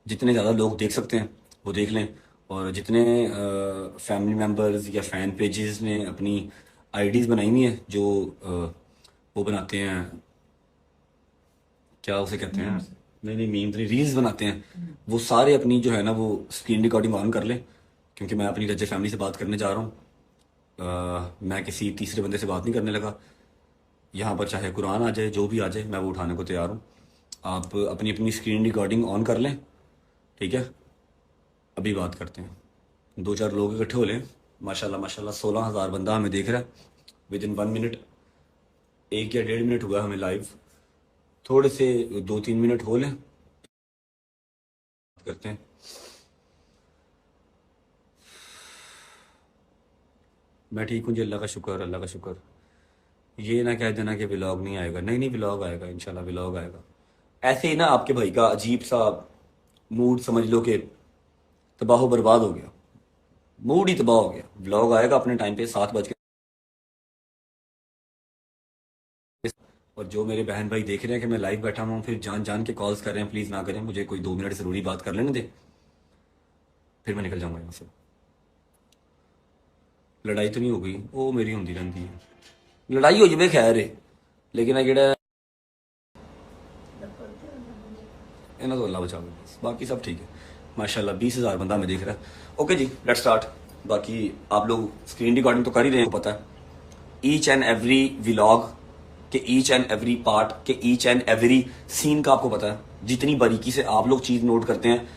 जितने ज़्यादा लोग देख सकते हैं वो देख लें। और जितने फैमिली मेम्बर्स या फ़ैन पेजेस ने अपनी आईडीज़ बनाई हुई हैं, जो वो बनाते हैं, क्या उसे कहते हैं, नहीं नहीं मीम नहीं, रील्स बनाते हैं, वो सारे अपनी जो है ना वो स्क्रीन रिकॉर्डिंग ऑन कर लें। क्योंकि मैं अपनी रज्जे फैमिली से बात करने जा रहा हूँ। मैं किसी तीसरे बंदे से बात नहीं करने लगा। यहाँ पर चाहे कुरान आ जाए, जो भी आ जाए, मैं वो उठाने को तैयार हूँ। आप अपनी अपनी स्क्रीन रिकॉर्डिंग ऑन कर लें, ठीक है। अभी बात करते हैं। दो चार लोग इकट्ठे हो लें। माशाल्लाह माशाल्लाह 16,000 बंदा हमें देख रहा है विद इन 1 मिनट। 1 या 1.5 मिनट हुआ है हमें लाइव। थोड़े से 2-3 मिनट हो लें, बात करते हैं। मैं ठीक हूँ जी, अल्लाह का शुक्र, अल्लाह का शुक्र। ये ना कह देना कि व्लॉग नहीं आएगा, नहीं नहीं व्लॉग आएगा, इंशाल्लाह व्लॉग आएगा। ऐसे ही ना आपके भाई का अजीब सा मूड समझ लो कि तबाह बर्बाद हो गया। मूड ही तबाह हो गया। व्लॉग आएगा अपने टाइम पे 7 बज के। और जो मेरे बहन भाई देख रहे हैं कि मैं लाइव बैठा हुआ हूँ, फिर जान जान के कॉल्स कर रहे हैं, प्लीज़ ना करें, मुझे कोई 2 मिनट ज़रूरी बात कर लेने दे, फिर मैं निकल जाऊंगा यहाँ से। लड़ाई तो नहीं हो गई? वो मेरी होंगी रहती है। लड़ाई हो जाए खैर है, लेकिन ਜਿਹੜਾ इन्हें तो अल्लाह बचा लो बस, बाकी सब ठीक है। माशाल्लाह 20,000 बंदा हमें देख रहा है। ओके जी, लेट्स स्टार्ट। बाकी आप लोग स्क्रीन रिकॉर्डिंग तो कर ही रहे हैं, पता है ईच एंड एवरी व्लॉग के ईच एंड एवरी पार्ट के ईच एंड एवरी सीन का आपको पता है। जितनी बारीकी से आप लोग चीज़ नोट करते हैं,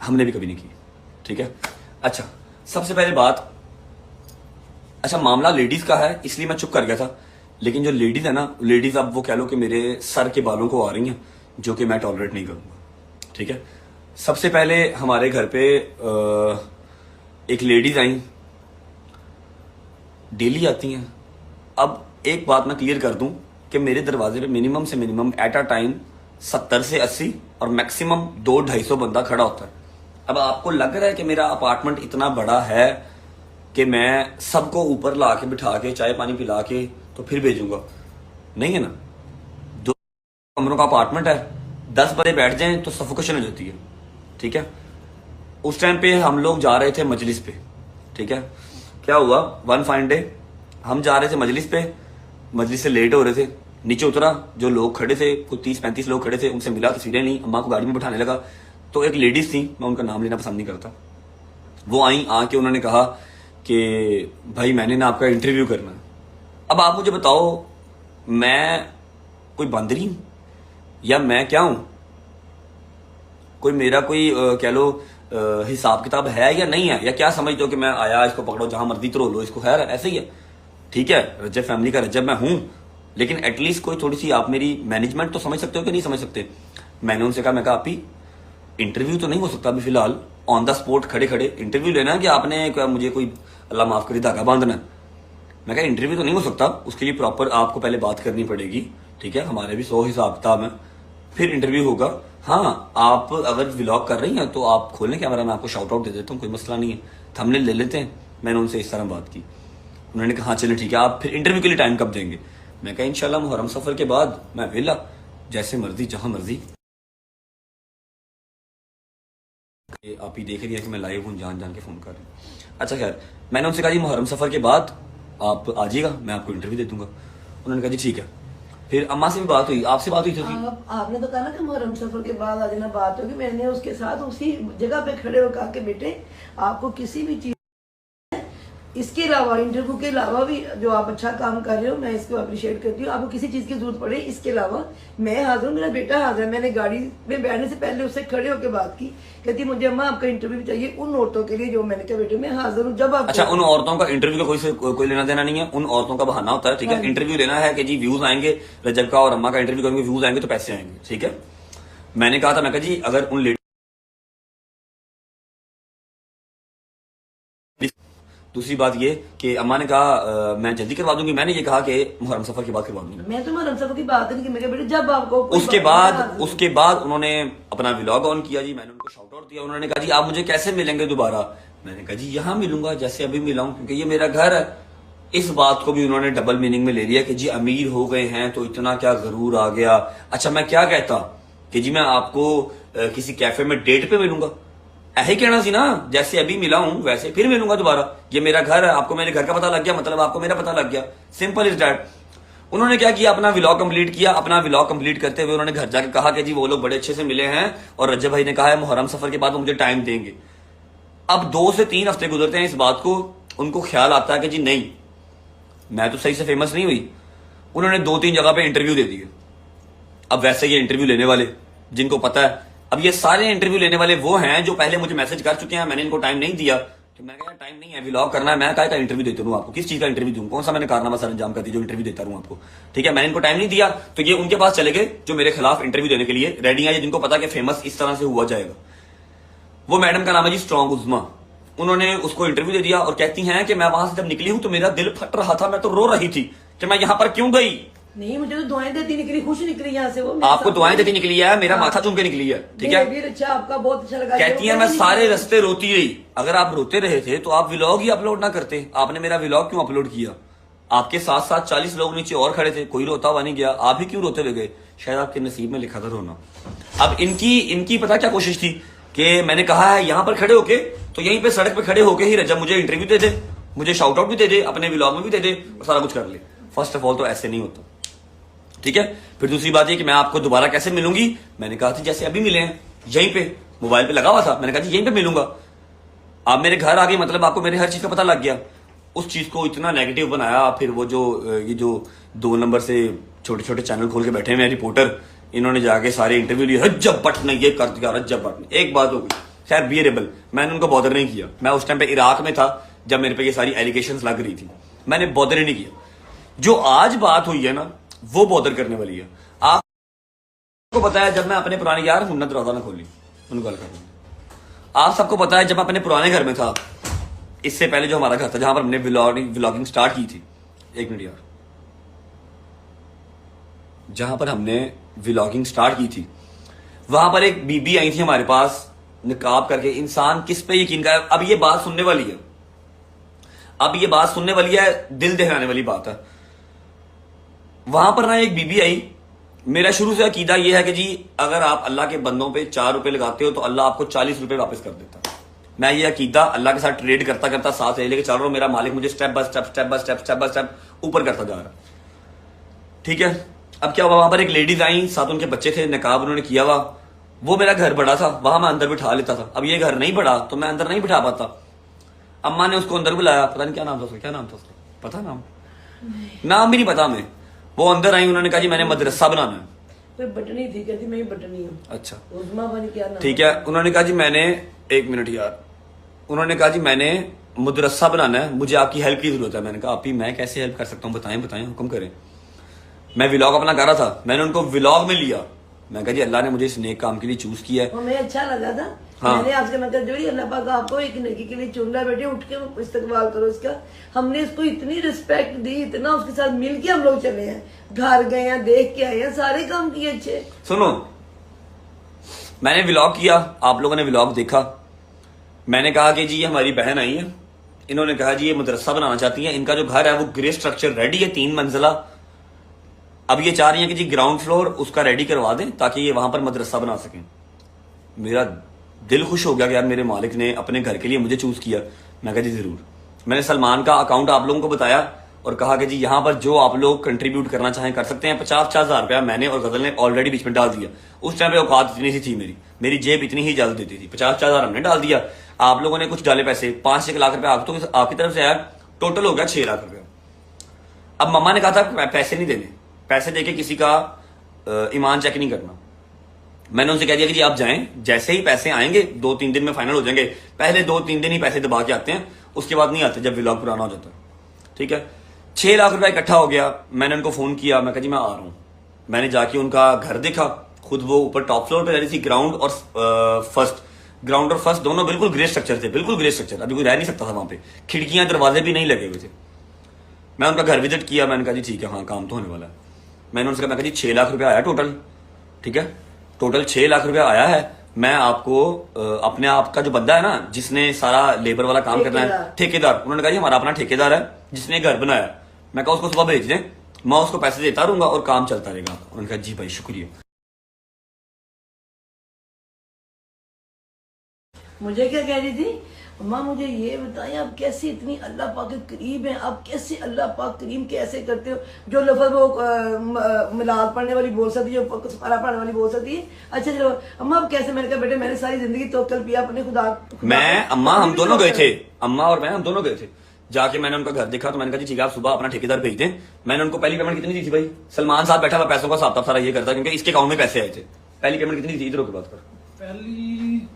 हमने भी कभी नहीं की, ठीक है। अच्छा, सबसे पहले बात, अच्छा मामला लेडीज का है इसलिए मैं चुप कर गया था। लेकिन जो लेडीज है ना, लेडीज अब वो कह लो कि मेरे सर के बालों को आ रही हैं, जो कि मैं टॉलरेट नहीं करूंगा, ठीक है। सबसे पहले हमारे घर पे एक लेडीज आई, डेली आती हैं। अब एक बात मैं क्लियर कर दूं कि मेरे दरवाजे पे मिनिमम से मिनिमम एट अ टाइम 70 से 80 और मैक्सिमम 200-250 बंदा खड़ा होता है। अब आपको लग रहा है कि मेरा अपार्टमेंट इतना बड़ा है कि मैं सबको ऊपर ला के बिठा के चाय पानी पिला के तो फिर भेजूंगा? नहीं है ना। 2 कमरों का अपार्टमेंट है, 10 बंदे बैठ जाएं तो सफोकेशन हो जाती है, ठीक है। उस टाइम पे हम लोग जा रहे थे मजलिस पे, ठीक है। क्या हुआ, वन फाइन डे हम जा रहे थे मजलिस पे, मजलिस से लेट हो रहे थे। नीचे उतरा, जो लोग खड़े थे, कुछ 30-35 लोग खड़े थे, उनसे मिला, तस्वीरें ली, अम्मा को गाड़ी में बिठाने लगा। तो एक लेडीज थी, मैं उनका नाम लेना पसंद नहीं करता, वो आई, आके उन्होंने कहा कि भाई मैंने ना आपका इंटरव्यू करना है। अब आप मुझे बताओ, मैं कोई बंदरी हूं या मैं क्या हूं? कोई मेरा कोई कह लो हिसाब किताब है या नहीं है, या क्या समझते हो कि मैं आया, इसको पकड़ो जहां मर्जी तो लो इसको, खैर ऐसे ही है, ठीक है। रजब फैमिली का रजब मैं हूं, लेकिन एटलीस्ट कोई थोड़ी सी आप मेरी मैनेजमेंट तो समझ सकते हो कि नहीं समझ सकते? मैंने उनसे कहा, मैं कहा आप ही इंटरव्यू तो नहीं हो सकता अभी फिलहाल, ऑन द स्पॉट खड़े खड़े इंटरव्यू लेना है कि आपने क्या मुझे कोई अल्लाह माफ करे धागा बांधना है? मैं कहा इंटरव्यू तो नहीं हो सकता, उसके लिए प्रॉपर आपको पहले बात करनी पड़ेगी, ठीक है। हमारे भी 100 हिसाब किताब है, फिर इंटरव्यू होगा। हाँ, आप अगर व्लॉग कर रही हैं तो आप खोलें कैमरा, मैं आपको शाउट आउट दे देता हूँ, कोई मसला नहीं है, थंबनेल ले लेते हैं। मैंने उनसे इस तरह बात की, उन्होंने कहा हाँ चलें ठीक है, आप फिर इंटरव्यू के लिए टाइम कब देंगे? मैं कहा इंशाल्लाह मुहर्रम सफर के बाद, मैं वेला, जैसे मर्जी जहां मर्जी। आप ही देख रही है कि मैं लाइव हूँ, जान जान के फोन कर रही हूँ। अच्छा खैर, मैंने उनसे कहा जी मुहर्रम सफर के बाद आप आ जाइएगा, मैं आपको इंटरव्यू दे दूंगा। उन्होंने कहा जी ठीक है। फिर अम्मा से भी बात हुई, आपसे बात हुई थी? आपने तो कहा ना कि मुहर्रम सफर के बाद आज ना बात होगी। मैंने उसके साथ उसी जगह पे खड़े होकर कहा कि बेटे आपको किसी भी चीज, इसके अलावा इंटरव्यू के अलावा भी जो आप अच्छा काम कर रहे हो, मैं इसको अप्रिशिएट करती हूँ। आपको किसी चीज की जरूरत पड़े, इसके अलावा मैं हाजिर हूँ, मेरा बेटा हाजिर है। मैंने गाड़ी में बैठने से पहले उससे खड़े होकर बात की, कहती मुझे अम्मा आपका इंटरव्यू भी चाहिए उन औरतों के लिए, जो मैंने कहा बेटे मैं हाजिर हूँ जब आप। अच्छा, उन औरतों का इंटरव्यू का कोई लेना देना नहीं है, उन औरतों का बहाना होता है, ठीक है। इंटरव्यू लेना है कि जी व्यूज आएंगे, रजब का और अम्मा का इंटरव्यू करेंगे, व्यूज आएंगे तो पैसे आएंगे, ठीक है। मैंने कहा था, मैं कहा जी अगर उन लेडी, दूसरी बात ये कि अम्मा ने कहा मैं जल्दी करवा दूंगी, मैंने ये कहा कि मुहर्रम सफर के बाद करवा दूंगी। मैं तो मुहर्रम सफर की बात नहीं की, मैं बेटे जब आपको उसके बाद उन्होंने अपना व्लॉग ऑन किया जी, मैंने उनको शाउट आउट दिया। उन्होंने कहा जी आप मुझे कैसे मिलेंगे दोबारा? मैंने कहा जी यहाँ मिलूंगा जैसे अभी मिला हूं, क्योंकि ये मेरा घर है। इस बात को भी उन्होंने डबल मीनिंग में ले लिया कि जी अमीर हो गए हैं तो इतना क्या गरूर आ गया। अच्छा, मैं क्या कहता कि जी मैं आपको किसी कैफे में डेट पे मिलूंगा। ऐसे कहना सी ना, जैसे अभी मिला हूं वैसे फिर मिलूंगा दोबारा। ये मेरा घर है, आपको मेरे घर का पता लग गया, मतलब आपको मेरा पता लग गया, सिंपल इज दैट। उन्होंने क्या किया, अपना व्लॉग कंप्लीट किया। अपना व्लॉग कंप्लीट करते हुए उन्होंने घर जाके कहा कि जी वो लोग बड़े अच्छे से मिले हैं और रज्जब भाई ने कहा है मुहर्रम सफर के बाद वो मुझे टाइम देंगे। अब 2 से 3 हफ्ते गुजरते हैं इस बात को, उनको ख्याल आता है कि जी नहीं, मैं तो सही से फेमस नहीं हुई। उन्होंने 2-3 जगह पे इंटरव्यू दे दिए। अब वैसे ये इंटरव्यू लेने वाले जिनको पता है, अब ये सारे इंटरव्यू लेने वाले वो हैं जो पहले मुझे मैसेज कर चुके हैं, मैंने इनको टाइम नहीं दिया। तो मैं कहा टाइम नहीं है, व्लॉग करना है, मैं का इंटरव्यू देता हूँ आपको, किस चीज का इंटरव्यू दूं, कौन सा मैंने कारनामा सर अंजाम कर दी जो इंटरव्यू देता हूँ आपको। ठीक है, मैंने इनको टाइम नहीं दिया तो ये उनके पास चले गए जो मेरे खिलाफ इंटरव्यू देने के लिए रेडी है, जिनको पता कि फेमस इस तरह से हुआ जाएगा। वो मैडम का नाम है जी स्ट्रॉन्ग उज़मा। उन्होंने उसको इंटरव्यू दे दिया और कहती हैं कि मैं वहां से जब निकली हूं तो मेरा दिल फट रहा था, मैं तो रो रही थी कि मैं यहां पर क्यों गई। नहीं, मुझे तो दुआएं देती निकली, खुश निकली यहाँ से। वो मेरे आपको साथ दुआएं देती निकली है, मेरा माथा चूम के निकली है। ठीक है, बिहेवियर अच्छा आपका बहुत अच्छा लगा। कहती है मैं सारे रास्ते रोती रही। अगर आप रोते रहे थे तो आप व्लॉग ही अपलोड ना करते, आपने मेरा व्लॉग क्यों अपलोड किया। आपके साथ साथ 40 लोग नीचे और खड़े थे, कोई रोता हुआ नहीं गया, आप ही क्यों रोते हुए गए। शायद आपके नसीब में लिखा था रोना। अब इनकी पता क्या कोशिश थी कि मैंने कहा है यहां पर खड़े होके, तो यहीं पे सड़क पे खड़े होके ही रजब मुझे इंटरव्यू दे दे, मुझे शाउट आउट भी दे दे, अपने व्लॉग में भी दे दे और सारा कुछ कर ले। फर्स्ट ऑफ ऑल तो ऐसे नहीं होता। ठीक है, फिर दूसरी बात ये कि मैं आपको दोबारा कैसे मिलूंगी। मैंने कहा था जैसे अभी मिले हैं, यहीं पे मोबाइल पे लगा हुआ था, मैंने कहा यहीं पे मिलूंगा। आप मेरे घर आ गई, मतलब आपको मेरे हर चीज का पता लग गया। उस चीज को इतना नेगेटिव बनाया। फिर वो ये जो 2 नंबर से छोटे छोटे चैनल खोल के बैठे हुए रिपोर्टर, इन्होंने जाके सारे इंटरव्यू लिए, रज्जब भट्ट ने ये कर दिया, रज्जब भट्ट ने। एक बात हो गई, खैर बियरेबल, मैंने उनको बॉदर नहीं किया। मैं उस टाइम पे इराक में था जब मेरे पे ये सारी एलिगेशंस लग रही थी, मैंने बॉदर ही नहीं किया। जो आज बात हुई है ना, वो बॉदर करने वाली है। आपको पता है जब मैं अपने पुराने यार हुन्नत दरवाजा ना खोली उनको गल कर, आप सबको पता है जब मैं अपने पुराने घर में था, इससे पहले जो हमारा घर था जहां पर हमने व्लॉगिंग स्टार्ट की थी, 1 मिनट यार, जहां पर हमने व्लॉगिंग स्टार्ट की थी वहां पर एक बीबी आई थी हमारे पास निकाब करके। इंसान किस पे यकीन करे। अब ये बात सुनने वाली है, अब ये बात सुनने वाली है, दिल दहलाने वाली बात है। वहां पर ना एक बीबी आई। मेरा शुरू से अकीदा यह है कि जी अगर आप अल्लाह के बंदों पे 4 रुपए लगाते हो तो अल्लाह आपको 40 रुपए वापस कर देता है। मैं ये अकीदा अल्लाह के साथ ट्रेड करता करता साथ लेके चल रहा हूं। मेरा मालिक मुझे स्टेप बाय स्टेप ऊपर करता जा रहा है। ठीक है, अब क्या हुआ, वहां पर एक लेडीज आई, साथ उनके बच्चे थे, निकाब उन्होंने किया हुआ। वो मेरा घर बड़ा था, वहां मैं अंदर बिठा लेता था। अब ये घर नहीं बड़ा तो मैं अंदर नहीं बिठा पाता। अम्मा ने उसको अंदर बुलाया, पता नहीं क्या नाम था उसका, क्या नाम था उसका, पता नाम भी नहीं पता मैं। वो अंदर आई, उन्होंने कहा जी मैंने मदरसा बनाना है। कोई बटनी थी, कहती मैं बटनी हूँ। अच्छा, उज़मा बनी क्या नाम। ठीक है, उन्होंने कहा जी मैंने, 1 मिनट यार, उन्होंने कहा जी मैंने मदरसा बनाना है, मुझे आपकी हेल्प की जरूरत है। मैंने कहा आप ही मैं कैसे हेल्प कर सकता हूँ, बताएं हुक्म करें। मैं व्लॉग अपना कर रहा था, मैंने उनको व्लॉग में लिया। मैं कहा जी अल्लाह ने मुझे इस नेक काम के लिए चूज किया है। हमें अच्छा लगा था। हाँ। मैंने आपसे मतलब जोड़ी अल्लाह पाक आपको एक नेकी के लिए चुन रहा है, बेटे उठ के इस्तकबाल करो इसका। हमने इसको इतनी रिस्पेक्ट दी, इतना उसके साथ मिल के हम लोग चले हैं, घर गए हैं, देख के आए हैं, सारे काम किए अच्छे। सुनो, मैंने व्लॉग किया, आप लोगों ने व्लॉग देखा। मैंने कहा कि जी ये हमारी बहन आई है, इन्होंने कहा जी ये मदरसा बनाना चाहती है, इनका जो घर है वो ग्रे स्ट्रक्चर रेडी है, 3 मंजिला। अब ये चाह रही है कि जी ग्राउंड फ्लोर उसका रेडी करवा दें ताकि ये वहां पर मदरसा बना सकें। मेरा दिल खुश हो गया कि यार मेरे मालिक ने अपने घर के लिए मुझे चूज किया। मैं कहा जी जरूर। मैंने सलमान का अकाउंट आप लोगों को बताया और कहा कि जी यहां पर जो आप लोग कंट्रीब्यूट करना चाहें कर सकते हैं। 50-50 हजार रुपया मैंने और गजल ने ऑलरेडी बीच में डाल दिया। उस टाइम पे औकात इतनी सी थी, मेरी जेब इतनी ही इजाजत देती थी। 50-50 हजार हमने डाल दिया, आप लोगों ने कुछ डाले पैसे, 5-6 लाख रुपया आपकी तरफ से आया, टोटल हो गया 6 लाख रुपया। अब मम्मा ने कहा था पैसे नहीं देने, पैसे देके किसी का ईमान चेक नहीं करना। मैंने उनसे कह दिया कि जी आप जाएं, जैसे ही पैसे आएंगे 2-3 दिन में फाइनल हो जाएंगे। पहले 2-3 दिन ही पैसे दबा के आते हैं, उसके बाद नहीं आते जब व्लॉग पुराना हो जाता है। ठीक है, 6 लाख रुपया इकट्ठा हो गया। मैंने उनको फोन किया, मैं कहा जी मैं आ रहा हूं। मैंने जाके उनका घर देखा, खुद वो ऊपर टॉप फ्लोर पे रह रही थी। ग्राउंड और फर्स्ट दोनों बिल्कुल ग्रे स्ट्रक्चर थे, बिल्कुल ग्रे स्ट्रक्चर। अभी कोई रह नहीं सकता था वहां पे, खिड़कियां दरवाजे भी नहीं लगे हुए थे। मैं उनका घर विजिट किया, मैंने कहा जी ठीक है, हाँ काम तो होने वाला है। मैंने उनसे कहा, मैं कहा जी 6 लाख रुपया आया टोटल। ठीक है, टोटल 6 लाख रुपया आया है। मैं आपको अपने आप का जो बंदा है ना जिसने सारा लेबर वाला काम करना है, ठेकेदार, उन्होंने कहा जी हमारा अपना ठेकेदार है जिसने घर बनाया। मैं कहा उसको सुबह भेज दें, मैं उसको पैसे देता रहूंगा और काम चलता रहेगा। उन्होंने कहा जी भाई शुक्रिया। मुझे क्या कह रही थी, अम्मा मुझे ये बताएं आप कैसे इतनी अल्लाह पाक के करीब हैं, आप कैसे अल्लाह पाक करीम कैसे करते हो, जो लफ्ज़ वो मिलाद पढ़ने वाली बोल सकती है, जो सफारा पढ़ने वाली बोल सकती है। अच्छा चलो अम्मा आप कैसे, मैंने कहा बेटे मैंने सारी जिंदगी तवक्कल किया अपने खुदा मैं अम्मा हम दोनों गए थे, अम्मा और मैं हम दोनों गए थे। जाके मैंने उनका घर देखा तो मैंने कहा जी ठीक है आप सुबह अपना ठेकेदार भेज दें। मैंने उनको पहली पेमेंट कितनी दी थी भाई, सलमान साहब बैठा हुआ पैसों का हिसाब सारा ये करता क्योंकि इसके अकाउंट में पैसे आए थे। पहली पेमेंट कितनी थी, इधर की बात कर, पहली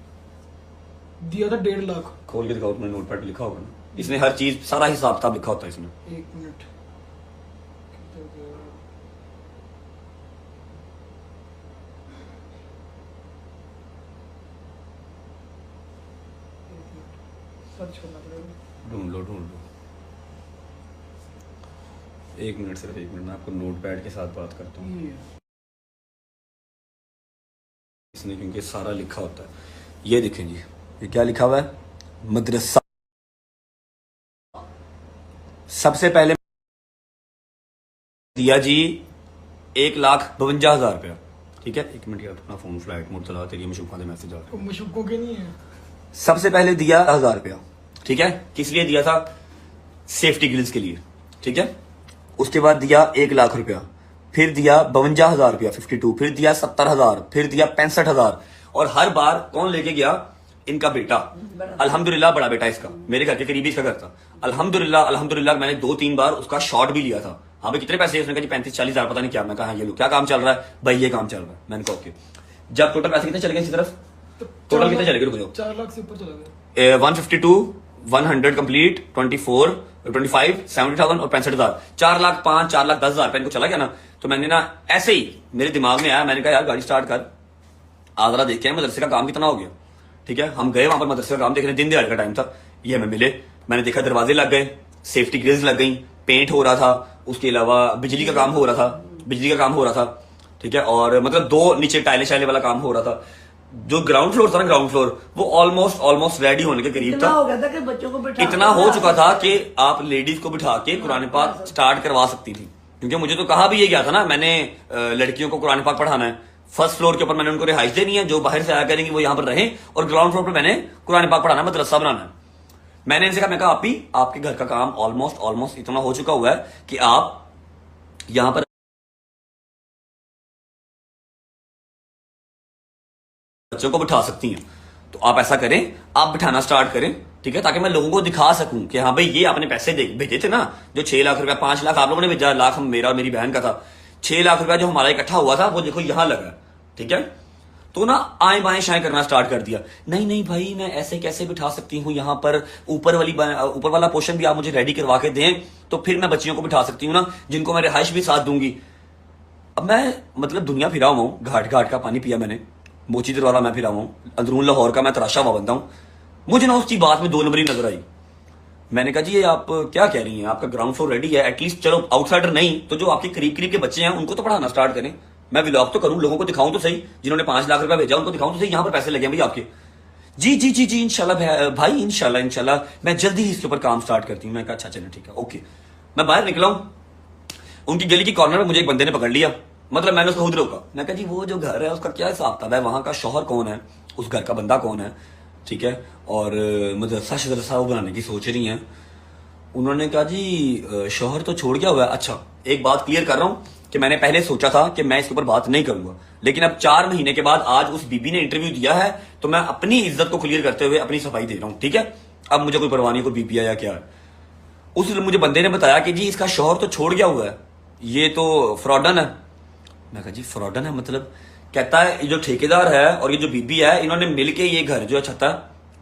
दिया था 1.5 लाख। खोल के दिखाओ, तुमने नोट पैड लिखा होगा ना, इसमें हर चीज सारा हिसाब किताब लिखा होता है इसमें। 1 मिनट, सर्च करना पड़ेगा। ढूंढ लो ढूंढ लो, 1 मिनट सिर्फ 1 मिनट, मैं आपको नोट पैड के साथ बात करता हूँ ये इसने, क्योंकि सारा लिखा होता है। ये देखें जी, ये क्या लिखा हुआ है, मदरसा। सबसे पहले दिया जी 1,52,000 रुपया, ठीक है। 1 मिनट यार, अपना फोन फ्लाइट मोड चला, तेरी मशूका दे मैसेज आ रहे हैं। मुशुकों के नहीं है। सबसे पहले दिया 1,000 रुपया, ठीक है। किस लिए दिया था, सेफ्टी गिल्स के लिए, ठीक है। उसके बाद दिया 1 लाख रुपया, फिर दिया 52,000 रुपया 52, फिर दिया 70,000, फिर दिया 65,000। और हर बार कौन लेके गया, इनका बेटा, अल्हम्दुलिल्लाह बड़ा बेटा इसका, मेरे घर के करीबी इसका घर था। अल्हम्दुलिल्लाह अल्हम्दुलिल्लाह मैंने 2-3 बार उसका शॉट भी लिया था। हाँ भाई कितने पैसे, उसने कहा जी 35-40 हजार पता नहीं क्या। मैं कहा ये लो, क्या काम चल रहा है भाई, ये काम चल रहा है। मैंने कहा ओके। जब टोटल पैसे कितने चले गए इसी तरफ, टोटल कितने चले गए, रुक जाओ, 4 लाख से ऊपर चला गया। 152, 100 कंप्लीट, 24, 25, 70,000 और 65,000, 4,05,000, 4,10,000 रुपए इनको चला गया ना। तो मैंने ना ऐसे ही मेरे दिमाग में आया, मैंने कहा यार गाड़ी स्टार्ट कर, आगरा देखे मदरसे का काम कितना हो गया, ठीक है। हम गए वहां पर मदरसे का काम देखने, दिन दिहाड़े का टाइम था, ये हमें मिले। मैंने देखा दरवाजे लग गए, सेफ्टी ग्रिल्स लग गई, पेंट हो रहा था, उसके अलावा बिजली का काम हो रहा था, ठीक है। और मतलब 2 नीचे टाइले शाइले वाला काम हो रहा था। जो ग्राउंड फ्लोर था ना, ग्राउंड फ्लोर वो ऑलमोस्ट रेडी होने के करीब इतना था। हो गया था कि बच्चों को बिठा, इतना हो चुका था कि आप लेडीज को बिठा के कुरान पाक स्टार्ट करवा सकती थी, क्योंकि मुझे तो कहा भी ये गया था ना, मैंने लड़कियों को कुरान पाक पढ़ाना है। फर्स्ट फ्लोर के ऊपर मैंने उनको रिहाइश देनी है, जो बाहर से आया करेंगे वो यहां पर रहें, और ग्राउंड फ्लोर पर मैंने कुरान पाक पढ़ाना, मदरसा बनाना है। मैंने इनसे कहा, मैं कहा आप ही आपके घर का काम ऑलमोस्ट इतना हो चुका हुआ है कि आप यहां पर बच्चों को बिठा सकती हैं। तो आप ऐसा करें, आप बिठाना स्टार्ट करें, ठीक है, ताकि मैं लोगों को दिखा सकूं कि हाँ भाई ये आपने पैसे भेजे थे ना, जो 6 लाख रुपया, 5 लाख आप लोगों ने भेजा, लाख मेरा और मेरी बहन का था, 6 लाख रुपया जो हमारा इकट्ठा हुआ था वो देखो यहां लगा, ठीक है। तो ना आए बाएं शाएं करना स्टार्ट कर दिया। नहीं भाई मैं ऐसे कैसे बिठा सकती हूँ, यहाँ पर ऊपर वाला पोर्शन भी आप मुझे रेडी करवा के दें, तो फिर मैं बच्चियों को बिठा सकती हूँ ना, जिनको मैं रिहाइश भी साथ दूंगी। अब मैं मतलब दुनिया फिरा हुआ हूँ, घाट का पानी पिया मैंने, मोची दरवाजा मैं फिरा हुआ हूँ, अंदरून लाहौर का मैं तराशा हुआ बंदा हूँ। मुझे ना उसकी बात में 2 नंबरी नजर आई। मैंने कहा जी ये आप क्या कह रही हैं, आपका ग्राउंड फ्लोर रेडी है, एटलीस्ट चलो आउटसाइडर नहीं तो जो आपके करीब के बच्चे हैं उनको तो पढ़ाना स्टार्ट करें। मैं व्लॉग तो करूं, लोगों को दिखाऊं तो सही, जिन्होंने 5 लाख रुपया भेजा उनको दिखाऊं तो सही, यहां पर पैसे लगे हैं भाई आपके। जी इंशाल्लाह भाई, इंशाल्लाह मैं जल्दी ही इसके ऊपर काम स्टार्ट करती हूँ। मैं कहा अच्छा चलो ठीक है ओके। मैं बाहर निकला हूं, उनकी गली की कॉर्नर में मुझे एक बंदे ने पकड़ लिया, मतलब मैंने उसको खुद रोका। मैं कहा जी वो जो घर है उसका क्या हिसाब किताब है, वहां का शौहर कौन है, उस घर का बंदा कौन है, ठीक है, और मदरसा शदरसा वो बनाने की सोच रही हैं। उन्होंने कहा जी शौहर तो छोड़ गया हुआ है। अच्छा एक बात क्लियर कर रहा हूं कि मैंने पहले सोचा था कि मैं इसके ऊपर बात नहीं करूंगा, लेकिन अब 4 महीने के बाद आज उस बीबी ने इंटरव्यू दिया है, तो मैं अपनी इज्जत को क्लियर करते हुए अपनी सफाई दे रहा हूं, ठीक है। अब मुझे कोई परवाह नहीं, कोई बीबी या क्या है। उस मुझे बंदे ने बताया कि जी इसका शौहर तो छोड़ गया हुआ है, ये तो फ्रॉडन है। मैं कहा जी फ्रॉडन है मतलब, कहता है ये जो ठेकेदार है और ये जो बीबी है इन्होंने मिलके ये घर जो है छता,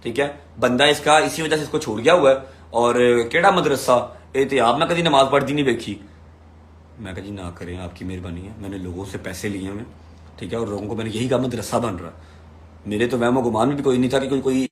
ठीक है, बंदा इसका इसी वजह से इसको छोड़ गया हुआ है। और केड़ा मदरसा एहतियाब मैं कभी नमाज पढ़ती नहीं देखी। मैं कहा जी ना करें, आपकी मेहरबानी है, मैंने लोगों से पैसे लिए हैं, ठीक है, और लोगों को मैंने यही कहा मदरसा बन रहा है। मेरे तो वहमो गुमान में भी कोई नहीं था कि कोई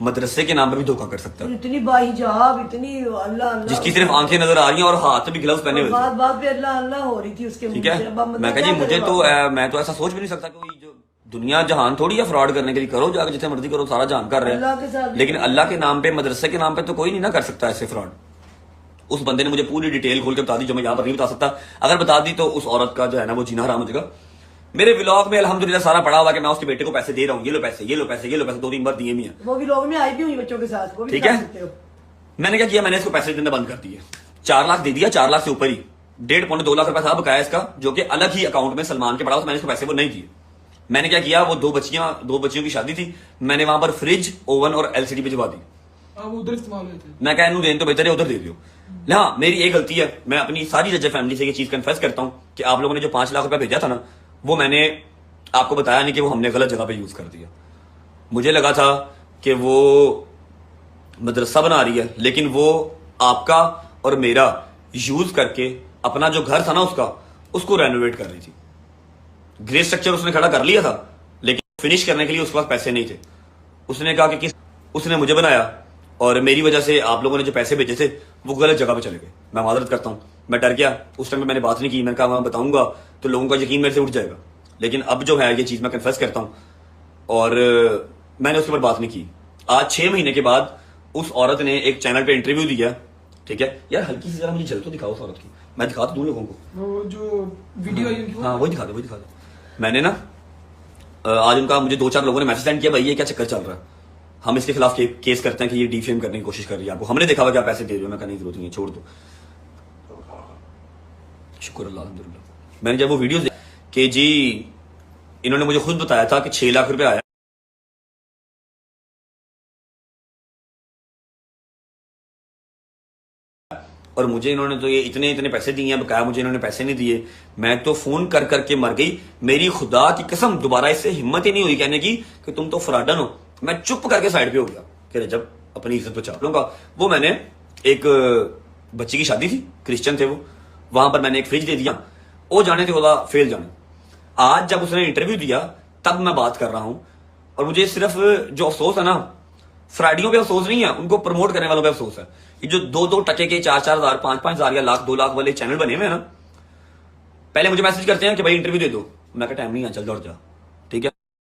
मदरसे के नाम पे भी धोखा कर सकता है। इतनी बाहिजाब, इतनी अल्लाह अल्लाह, जिसकी सिर्फ आंखें नजर आ रही हैं और हाथ भी ग्लव्स पहने हुए थे। बात पे अल्लाह अल्लाह हो रही थी उसके मुंह ठीक से। है, अब मतलब मैं कहा जी मुझे तो मैं तो ऐसा सोच भी नहीं सकता कि कोई जो दुनिया जहान थोड़ी है फ्रॉड करने के लिए, करो जाकर जितने मर्जी करो, सारा जान कर रहे अल्लाह के साथ हैं, लेकिन अल्लाह के नाम पे मदरसे के नाम पे तो कोई नहीं ना कर सकता ऐसे फ्रॉड। उस बंदे ने मुझे पूरी डिटेल खोल के बता दी जो मैं यहाँ पर नहीं बता सकता। अगर बता दी तो उस औरत का जो है ना वो जीना हराम हो जाएगा। मेरे व्लॉग में अल्हम्दुलिल्लाह सारा पड़ा हुआ कि मैं उसके बेटे को पैसे दे रहा हूँ, ये लो पैसे, ये लो पैसे, ये लो पैसे, 2-3 बार दिए भी हैं। वो भी लोग में आई भी हुई बच्चों के साथ, वो भी ठीक दिखा है, सकते हो। मैंने क्या किया, मैंने इसको पैसे देना बंद कर दिए। 4 लाख दे दिया, 4 लाख से ऊपर ही 1.5-2 लाख रुपया था बकाया इसका, जो कि अलग ही अकाउंट में सलमान के पड़ा हुआ, मैंने इसको पैसे वो नहीं दिए। मैंने क्या किया, वो 2 बच्चियों की शादी थी, मैंने वहां पर फ्रिज, ओवन और एलसीडी भिजवा दी। अब उधर इस्तेमाल हुए थे। मैं कह देन तो बेहतर है उधर दे दियो। हाँ, मेरी एक गलती है, मैं अपनी सारी रजब फैमिली से ये चीज कन्फेस करता हूं कि आप लोगों ने जो 5 लाख रुपया भेजा था ना, वो मैंने आपको बताया नहीं कि वो हमने गलत जगह पे यूज कर दिया। मुझे लगा था कि वो मदरसा बना रही है, लेकिन वो आपका और मेरा यूज करके अपना जो घर था ना उसको रेनोवेट कर रही थी। ग्रे स्ट्रक्चर उसने खड़ा कर लिया था, लेकिन फिनिश करने के लिए उसके पास पैसे नहीं थे। उसने कहा कि उसने मुझे बनाया और मेरी वजह से आप लोगों ने जो पैसे भेजे थे वो गलत जगह पे चले गए। मैं माजरत करता हूं, मैं डर गया उस टाइम पे, मैंने बात नहीं की। मैंने कहा मैं बताऊंगा तो लोगों का यकीन मेरे से उठ जाएगा, लेकिन अब जो है ये चीज मैं कन्फेस करता हूं और मैंने उसके ऊपर बात नहीं की। आज 6 महीने के बाद उस औरत ने एक चैनल पे इंटरव्यू दिया। ठीक है यार, हल्की सी जरा मुझे झलक तो दिखाओ उस औरत की, मैं दिखा तो दूं लोगों को। वो जो वीडियो आई उनकी, हाँ वही दिखा दो। मैंने ना आज उनका मुझे 2-4 लोगों ने मैसेज सेंड किया, भाई ये क्या चक्कर चल रहा है, हम इसके खिलाफ केस करते हैं कि ये डिफेम करने की कोशिश कर रही है आपको, हमने देखा हुआ क्या पैसे दे रहे हो। मैं कहने की जरूरत नहीं है, छोड़ दो। शुक्र अल्लाह, अल्हम्दुलिल्लाह। मैंने जब वो वीडियो कि जी इन्होंने मुझे खुद बताया था कि 6 लाख रुपए आया और मुझे इन्होंने तो ये इतने पैसे दिए हैं, बकाया मुझे इन्होंने पैसे नहीं दिए। मैं तो फोन कर करके मर गई, मेरी खुदा की कसम दोबारा इससे हिम्मत ही नहीं हुई कहने की कि तुम तो फ्रॉडन हो। मैं चुप करके साइड पे हो गया कि रजब अपनी इज्जत बचा लूंगा। वो मैंने एक बच्ची की शादी थी, क्रिश्चियन थे वो, वहां पर मैंने एक फ्रिज दे दिया, वो जाने थे ओला फेल जाने। आज जब उसने इंटरव्यू दिया तब मैं बात कर रहा हूं, और मुझे सिर्फ जो अफसोस है ना, फ्राडियों पे अफसोस नहीं है, उनको प्रमोट करने वालों पे अफसोस है। ये जो 2-2 टके के 4-4 हजार 5-5 हजार या लाख 2 लाख वाले चैनल बने हुए हैं ना, पहले मुझे मैसेज करते हैं कि भाई इंटरव्यू दे दो, मैं कहा टाइम नहीं है, चल दौड़ जा। ठीक है,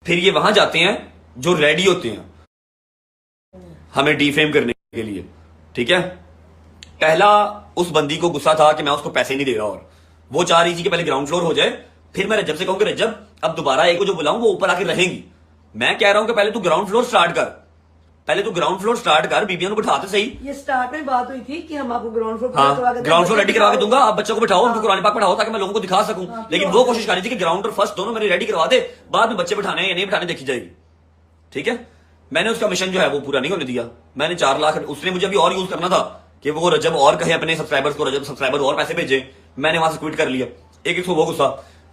फिर ये वहां जाते हैं जो रेडी होते हैं हमें डिफेम करने के लिए। ठीक है, पहला उस बंदी को गुस्सा था कि मैं उसको पैसे नहीं दे रहा, और वो चाह रही थी कि पहले ग्राउंड फ्लोर हो जाए, फिर मैं रज्जब से कहूंगी रज्जब अब दोबारा एक को जो बुलाऊं वो ऊपर आके रहेंगी। मैं कह रहा हूं कि पहले तू ग्राउंड फ्लोर स्टार्ट कर, बीबियों को बिठाते सही। ये स्टार्ट में बात हुई थी कि हम आपको ground floor ground floor ready करवा के दूंगा, आप बच्चों को बिठाओ, उनको कुरान पाक पढ़ाओ ताकि मैं लोगों को दिखा सकूं। लेकिन वो कोशिश कर रही थी कि ग्राउंड और फर्स्ट दोनों मेरे रेडी करवा दे, बाद में बच्चे बिठाने या नहीं बिठाने देखी जाएगी। ठीक है, मैंने उसका मिशन जो है वो पूरा नहीं होने दिया। मैंने 4 लाख, उसने मुझे अभी और यूज करना था कि वो रजब और कहे अपने सब्सक्राइबर्स को, रजब सब्सक्राइबर और पैसे भेजे, मैंने वहां से क्विट कर लिया। एक वो गुस्सा।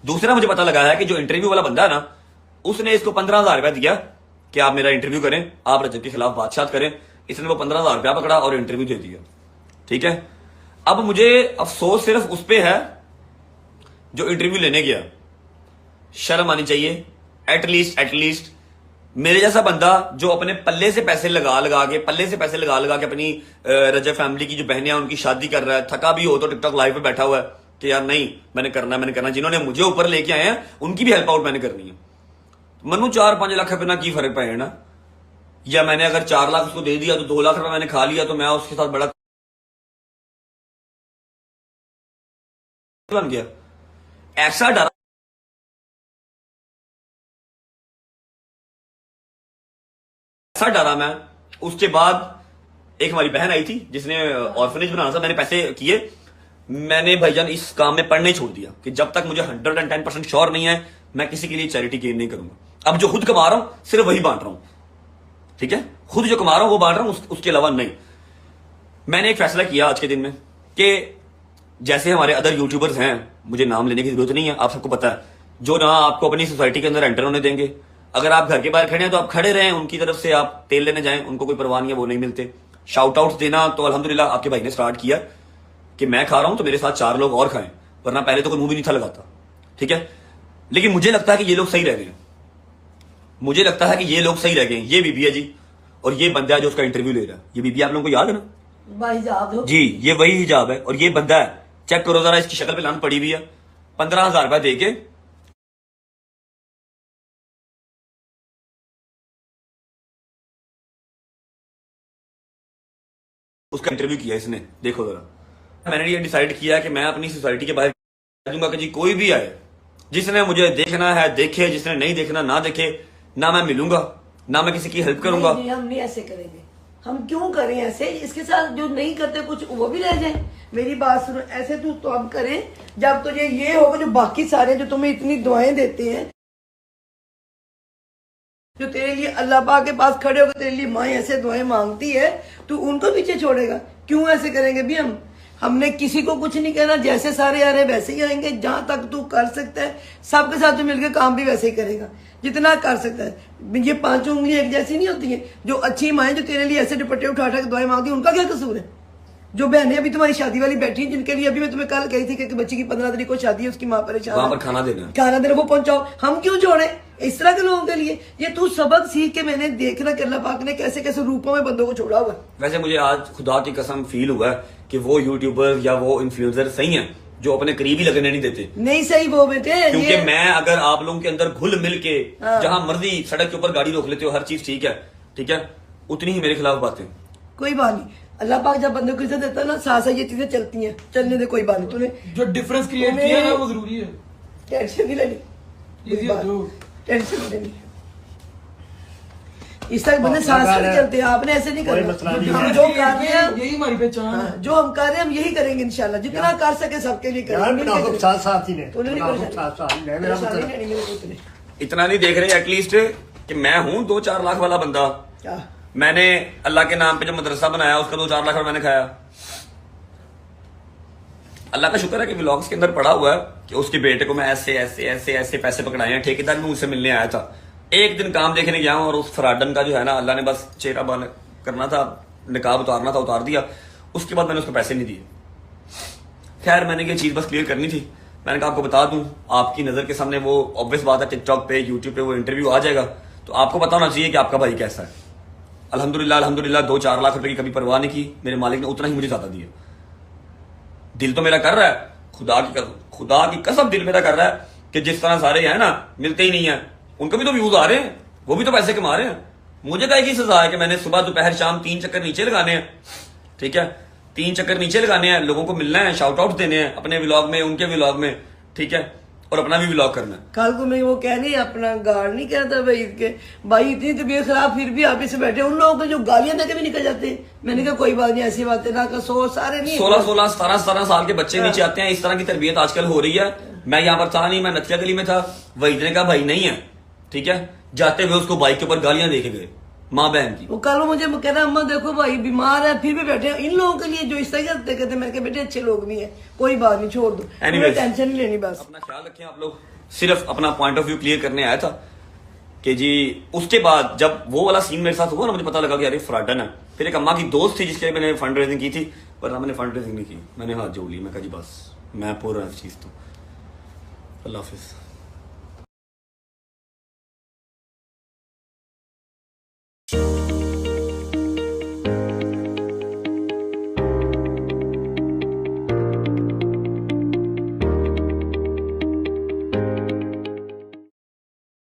दूसरा मुझे पता लगा है कि जो इंटरव्यू वाला बंदा है ना, उसने इसको 15,000 रुपया दिया कि आप मेरा इंटरव्यू करें, आप रजब के खिलाफ बातचीत करें। इसने वो 15,000 रुपया पकड़ा और इंटरव्यू दे दिया। ठीक है, अब मुझे अफसोस सिर्फ उस पे है जो इंटरव्यू लेने गया। शर्म आनी चाहिए एटलीस्ट मेरे जैसा बंदा जो अपने पल्ले से पैसे लगा के अपनी रजब फैमिली की जो बहनें हैं उनकी शादी कर रहा है, थका भी हो तो टिकटॉक लाइव पे बैठा हुआ है कि यार नहीं मैंने करना। जिन्होंने मुझे ऊपर लेके आए हैं उनकी भी हेल्प आउट मैंने करनी है। मनु 4-5 लाख रुपए ना की फर्क पड़े ना, या मैंने अगर 4 लाख उसको दे दिया तो 2 लाख रुपए मैंने खा लिया, तो मैं उसके साथ बड़ा बन गया। ऐसा डरा मैं। उसके बाद एक हमारी बहन आई थी जिसने ऑर्फनेज बनाना था, मैंने पैसे किए, मैंने भाईजान इस काम में पढ़ने छोड़ दिया कि जब तक मुझे 110% श्योर नहीं है मैं किसी के लिए चैरिटी गेन नहीं करूंगा। अब जो खुद कमा रहा हूं सिर्फ वही बांट रहा हूं। ठीक है, खुद जो कमा रहा हूं वो बांट रहा हूं, उसके अलावा नहीं। मैंने एक फैसला किया आज के दिन में कि जैसे हमारे अदर यूट्यूबर्स हैं, मुझे नाम लेने की जरूरत नहीं है, आप सबको पता है, जो ना आपको अपनी सोसाइटी के अंदर एंटर होने देंगे। अगर आप घर के बाहर खड़े हैं तो आप खड़े रहें, उनकी तरफ से आप तेल लेने जाएं, उनको कोई परवाह नहीं है, वो नहीं मिलते। शाउट आउट्स देना तो अल्हम्दुलिल्लाह आपके भाई ने स्टार्ट किया कि मैं खा रहा हूं तो मेरे साथ 4 लोग और खाएं, वरना पहले तो कोई मुंह भी नहीं था लगाता। ठीक है, लेकिन मुझे लगता है कि ये लोग सही रह गए, ये बीबी है जी, और ये बंदा है जो उसका इंटरव्यू ले रहा है। ये बीबी आप लोगों को याद है ना भाई हिजाब जी, ये वही हिजाब है, और ये बंदा है, चेक करो जरा इसकी शक्ल पे लान पड़ी हुई है। 15,000 रुपया दे के उसका इंटरव्यू किया इसने, देखो जरा। मैंने ये डिसाइड किया कि मैं अपनी सोसाइटी के बाहर दूंगा कि जी कोई भी आए जिसने मुझे देखना है देखे, जिसने नहीं देखना ना देखे। ना मैं मिलूंगा, ना मैं किसी की हेल्प करूंगा। नहीं, हम नहीं ऐसे करेंगे। हम क्यों करें ऐसे? इसके साथ जो नहीं करते कुछ वो भी रह जाए। मेरी बात सुनो, ऐसे तो हम करें जब तुझे ये होगा, जो बाकी सारे जो तुम्हें इतनी दुआएं देते हैं, जो तेरे लिए अल्लाह पाक के पास खड़े होकर तेरे लिए माँ ऐसे दुआएं मांगती है, तू उनको पीछे छोड़ेगा? क्यों ऐसे करेंगे भी हम? हमने किसी को कुछ नहीं कहना, जैसे सारे आ रहे हैं वैसे ही आएंगे। जहां तक तू कर सकता है सबके साथ तू मिलकर काम भी वैसे ही करेगा जितना कर सकता है। ये 5 उंगलियां एक जैसी नहीं होती है। जो अच्छी माएँ जो तेरे लिए ऐसे दुपट्टे उठा उठा के दुआएं मांगती है, उनका क्या कसूर है? जो बहनें अभी तुम्हारी शादी वाली बैठी हैं, जिनके लिए अभी मैं तुम्हें कल कही थी कि बच्ची की 15 तारीख को शादी है, उसकी माँ परेशान वहां है, पर खाना देना वो पहुंचाओ। हम क्यों छोड़े इस तरह के लोगों के लिए? ये तू सबक सीख के मैंने देखना कि अल्लाह पाक ने कैसे कैसे रूपों में बंदों को छोड़ा हुआ है। वैसे मुझे आज खुदा की कसम फील हुआ है कि वो यूट्यूबर या वो इन्फ्लुएंसर सही हैं जो अपने करीब ही लगने नहीं देते। नहीं सही वो बेटे, क्योंकि मैं अगर आप लोगों के अंदर घुल मिल के जहां मर्जी सड़क के ऊपर गाड़ी रोक लेते हो, हर चीज ठीक है, उतनी ही मेरे खिलाफ बातें। कोई बात नहीं, अल्लाह पाक जब बंदे को इज्जत देता है ना, साथ साथ ये चीजें चलती हैं, चलने दे, कोई बात नहीं। तूने जो डिफरेंस क्रिएट किया ना वो जरूरी है। टेंशन नहीं लेनी, Easy है जो। टेंशन नहीं लेनी। इस तरह बंदे साथ साथ चलते हैं, आपने ऐसे नहीं करना। हम जो कर रहे हैं यही हमारी पहचान है। जो हम कर रहे हैं हम यही करेंगे इंशाल्लाह, जितना कर सके सबके लिए करेंगे। साथ ही ने परेशानी नहीं मेरे को इतने। इतना नहीं देख रहे एटलीस्ट कि मैं हूं 2-4 लाख वाला बंदा। क्या मैंने अल्लाह के नाम पे जो मदरसा बनाया उसका 2-4 लाख मैंने खाया। अल्लाह का शुक्र है कि व्लॉग्स के अंदर पड़ा हुआ है कि उसके बेटे को मैं ऐसे ऐसे ऐसे ऐसे पैसे पकड़ाए हैं। ठेकेदार भी मुझसे मिलने आया था, एक दिन काम देखने गया हूं और उस फराडन का जो है ना, अल्लाह ने बस चेहरा बंद करना था, निकाब उतारना था, उतार दिया। उसके बाद मैंने उसको पैसे नहीं दिए। खैर मैंने ये चीज बस क्लियर करनी थी। मैंने कहा आपको बता दूं, आपकी नजर के सामने वो ऑब्वियस बात है, टिकटॉक पे यूट्यूब पे वो इंटरव्यू आ जाएगा तो आपको पता होना चाहिए कि आपका भाई कैसा है। अल्हम्दुलिल्लाह 2-4 लाख रुपए की कभी परवाह नहीं की। मेरे मालिक ने उतना ही मुझे ज्यादा दिया। दिल तो मेरा कर रहा है, खुदा की कसम दिल मेरा कर रहा है कि जिस तरह सारे हैं ना, मिलते ही नहीं है, उनको भी तो व्यूज आ रहे हैं, वो भी तो पैसे कमा रहे हैं। मुझे क्या की सजा है कि मैंने सुबह दोपहर शाम 3 चक्कर नीचे लगाने हैं, ठीक है, 3 चक्कर नीचे लगाने हैं, लोगों को मिलना है, शाउट आउट देने हैं अपने व्लॉग में, उनके व्लॉग में, ठीक है, और अपना भी व्लॉग करना है। कल को मैं वो कहनी अपना गार्ड नहीं कहता भाई के भाई इतनी तबीयत खराब फिर भी आप इसे बैठे, उन लोगों को जो गालियां देके भी निकल जाते हैं। मैंने कहा कोई बात नहीं, ऐसी बातें ना कर, सारे नहीं 16, 17 साल के बच्चे नीचे आते हैं। इस तरह की तरबियत आजकल हो रही है। मैं यहाँ पर था नहीं, मैं नथिया गली में था, वहीद ने कहा भाई नहीं है, ठीक है, जाते हुए उसको बाइक के ऊपर गालियां देके गए माँ बहन की। वो कल मुझे कह रहा अम्मा देखो भाई बीमार है फिर भी बैठे हैं। इन लोगों के लिए जो इस तरह करते कहते, मैंने कहा बेटे अच्छे लोग भी हैं, कोई बात नहीं, छोड़ दो, टेंशन नहीं लेनी। बस अपना ख्याल रखें आप लोग। सिर्फ अपना पॉइंट ऑफ व्यू क्लियर करने आया था कि जी। उसके बाद जब वो वाला सीन मेरे साथ हुआ ना, मुझे पता लगा कि यार फ्रॉडन है। फिर एक अम्मा की दोस्त थी जिसके लिए मैंने फंड रेजिंग की थी, पर मैंने फंड रेजिंग नहीं की, मैंने हाथ जोड़ ली। मैं कहा जी बस मैं पूरा इस चीज तो अल्लाह हाफिज।